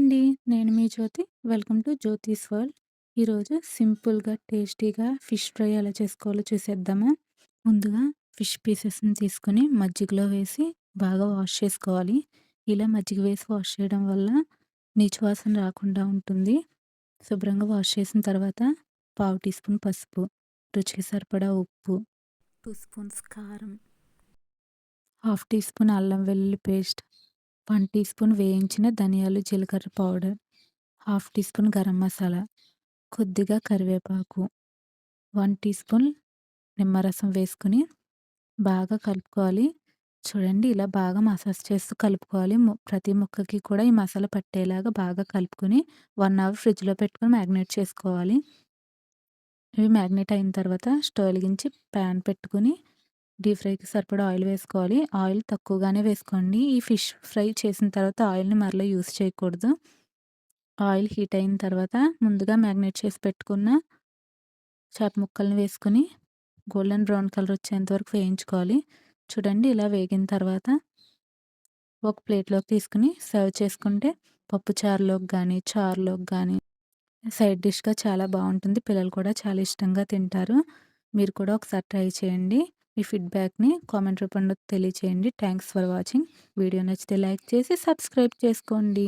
అండి. నేను మీ Jyothi. Welcome to Jyothi's world. ఈరోజు సింపుల్‌గా, టేస్టీగా ఫిష్ ఫ్రై ఎలా చేసుకోవాలో చూసేద్దామా? ముందుగా ఫిష్ పీసెస్‌ని తీసుకొని మజ్జిగలో వేసి బాగా వాష్ చేసుకోవాలి. ఇలా మజ్జిగ వేసి వాష్ చేయడం వల్ల నీచు వాసన రాకుండా ఉంటుంది. శుభ్రంగా వాష్ చేసిన తర్వాత పావు టీ స్పూన్ పసుపు, రుచికి సరిపడా ఉప్పు, 2 స్పూన్స్ కారం, హాఫ్ టీ స్పూన్ అల్లం వెల్లుల్లి పేస్ట్, 1 టీ స్పూన్ వేయించిన ధనియాలు, జీలకర్ర powder, half teaspoon garam masala, కొద్దిగా కరివేపాకు, 1 టీ స్పూన్ నిమ్మరసం వేసుకొని బాగా కలుపుకోవాలి. చూడండి ఇలా బాగా మసాజ్ చేస్తూ కలుపుకోవాలి. ప్రతి ముక్కకి కూడా ఈ మసాలా పట్టేలాగా బాగా కలుపుకొని 1 అవర్ ఫ్రిడ్జ్‌లో పెట్టుకొని మ్యాగ్నేట్ చేసుకోవాలి. ఇవి మ్యాగ్నేట్ అయిన తర్వాత స్టవ్ వెలిగించి ప్యాన్ పెట్టుకొని డీప్ ఫ్రైకి సరిపడా ఆయిల్ వేసుకోవాలి. ఆయిల్ తక్కువగానే వేసుకోండి. ఈ ఫిష్ ఫ్రై చేసిన తర్వాత ఆయిల్‌ని మరలా యూజ్ చేయకూడదు. ఆయిల్ హీట్ అయిన తర్వాత ముందుగా మ్యాగ్నేట్ చేసి పెట్టుకున్న చేప ముక్కల్ని వేసుకొని గోల్డెన్ బ్రౌన్ కలర్ వచ్చేంత వరకు వేయించుకోవాలి. చూడండి ఇలా వేగిన తర్వాత ఒక ప్లేట్‌లోకి తీసుకొని సర్వ్ చేసుకుంటే పప్పు చారులోకి గానీ, చారులోకి గానీ సైడ్ డిష్‌గా చాలా బావుంటుంది. పిల్లలు కూడా చాలా ఇష్టంగా తింటారు. మీరు కూడా ఒకసారి ట్రై చేయండి. మీ ఫీడ్‌బ్యాక్‌ని కామెంట్ రూపంలో తెలియచేయండి. Thanks for watching. వీడియో నచ్చితే లైక్ చేసి సబ్స్క్రైబ్ చేసుకోండి.